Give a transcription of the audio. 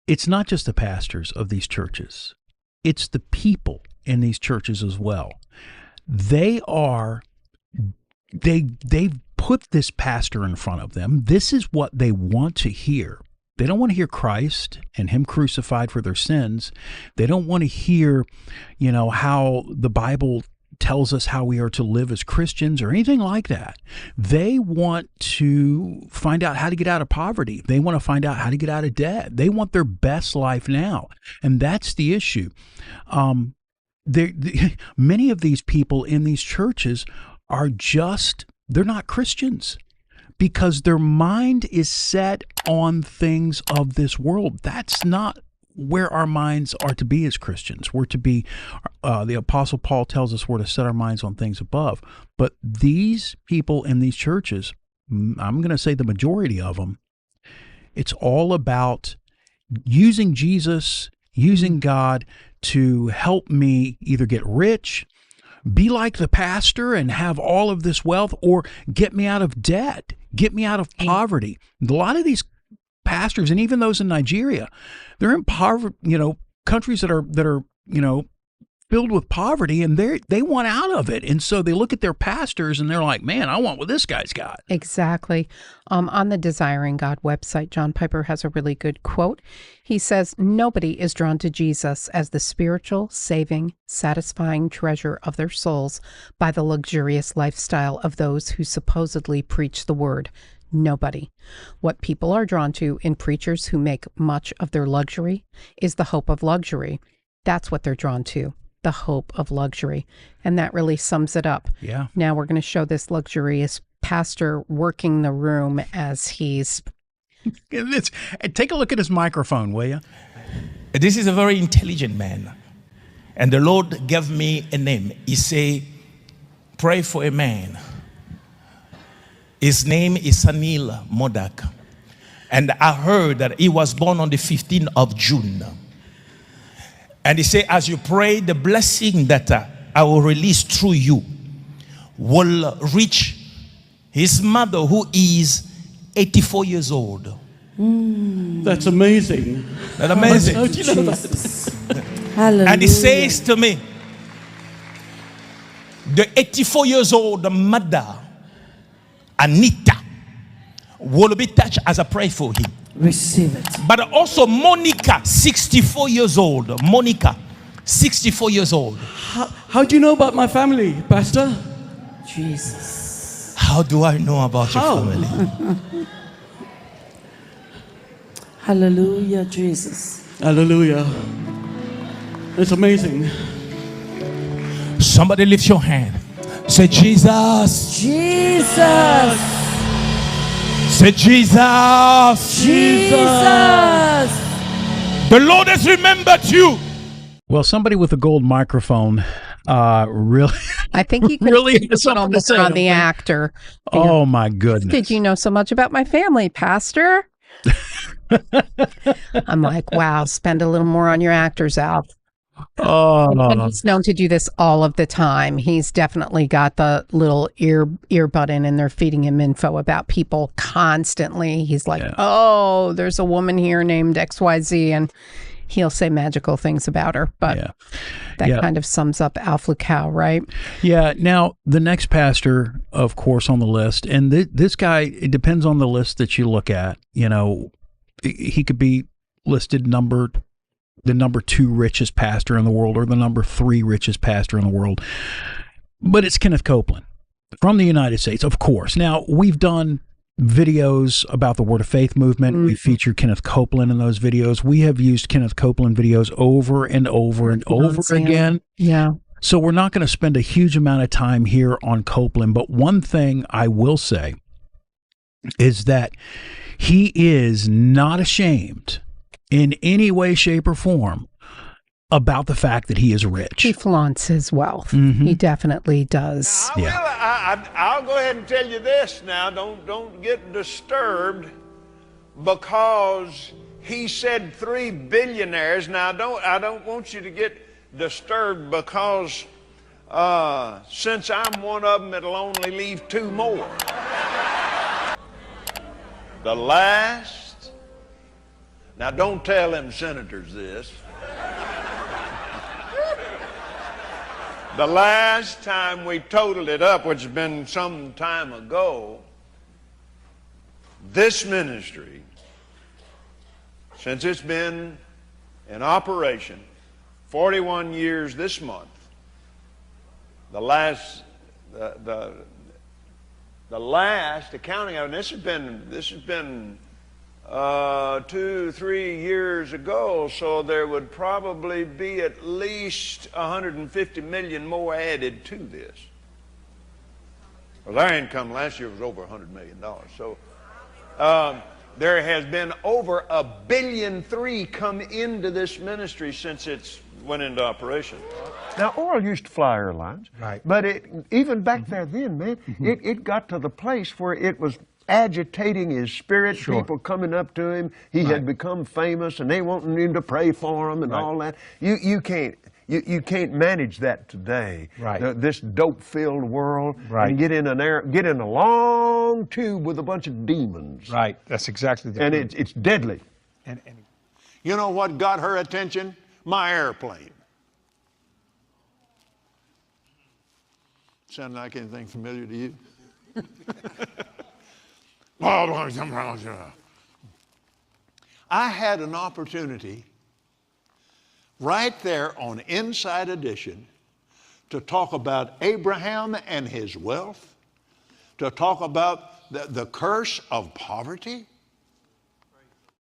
it's not just the pastors of these churches. It's the people in these churches as well. They've put this pastor in front of them. This is what they want to hear. They don't want to hear Christ and him crucified for their sins. They don't want to hear, how the Bible tells us how we are to live as Christians or anything like that. They want to find out how to get out of poverty. They want to find out how to get out of debt. They want their best life now. And that's the issue. Many of these people in these churches they're not Christians, because their mind is set on things of this world. That's not where our minds are to be as Christians. We're to be, the Apostle Paul tells us we're to set our minds on things above. But these people in these churches, I'm going to say the majority of them, it's all about using Jesus, using God to help me either get rich, be like the pastor and have all of this wealth, or get me out of debt, get me out of poverty. A lot of these pastors, and even those in Nigeria, they're in countries that are filled with poverty, and they want out of it. And so they look at their pastors and they're like, man, I want what this guy's got. Exactly. On the Desiring God website, John Piper has a really good quote. He says, "Nobody is drawn to Jesus as the spiritual, saving, satisfying treasure of their souls by the luxurious lifestyle of those who supposedly preach the word. Nobody. What people are drawn to in preachers who make much of their luxury is the hope of luxury. That's what they're drawn to, the hope of luxury." And that really sums it up. Yeah. Now we're going to show this luxurious pastor working the room as he's... Take a look at his microphone, will you? This is a very intelligent man. And the Lord gave me a name. He said, pray for a man. His name is Sanil Modak. And I heard that he was born on the 15th of June. And he said, as you pray, the blessing that I will release through you will reach his mother, who is 84 years old. That's amazing. That's amazing. How do you know that? Hallelujah. And he says to me, the 84 years old mother, Anita, will be touched as I pray for him. Receive it. But also Monica, 64 years old. Monica, 64 years old. How do you know about my family, Pastor? Jesus. How do I know about How? your family? Hallelujah, Jesus. Hallelujah. It's amazing. Somebody lift your hand. Say, Jesus. Jesus. Say, Jesus. Jesus. The Lord has remembered you. Well, somebody with a gold microphone really... I think you could really put has something on to say, on don't the you? actor. Oh, my goodness. Did you know so much about my family, Pastor? I'm like, wow, spend a little more on your actors, Al. And he's known to do this all of the time. He's definitely got the little earbud in, and they're feeding him info about people constantly. He's like, oh, there's a woman here named XYZ, and he'll say magical things about her. But that kind of sums up Al Flucow, right? Yeah. Now, the next pastor, of course, on the list, and this guy, it depends on the list that you look at. He could be listed the number 2 richest pastor in the world, or the number 3 richest pastor in the world. But it's Kenneth Copeland from the United States, of course. Now, we've done videos about the Word of Faith movement. We featured Kenneth Copeland in those videos. We have used Kenneth Copeland videos over and over and over again. Yeah. So we're not going to spend a huge amount of time here on Copeland. But one thing I will say is that he is not ashamed in any way, shape, or form about the fact that he is rich. He flaunts his wealth. Mm-hmm. He definitely does. I'll go ahead and tell you this now. Don't get disturbed because he said 3 billionaires. Now I don't want you to get disturbed because since I'm one of them, it'll only leave 2 more. The last Now, don't tell them senators this. The last time we totaled it up, which has been some time ago, this ministry, since it's been in operation 41 years this month, the last accounting of it, this has been 2-3 years ago, so there would probably be at least 150 million more added to this. Well, our income last year was over $100 million. So there has been over $1.3 billion come into this ministry since it's went into operation. Now, Oral used to fly airlines, Right. but even back there then, man, it got to the place where it was agitating his spirit, Sure. people coming up to him. He had become famous, and they wanting him to pray for him and all that. You can't manage that today. Right. This dope-filled world, Right. and get in a long tube with a bunch of demons, Right. That's exactly the and point. it's deadly. And You know what got her attention? My airplane. Sound like anything familiar to you? I had an opportunity right there on Inside Edition to talk about Abraham and his wealth, to talk about the curse of poverty,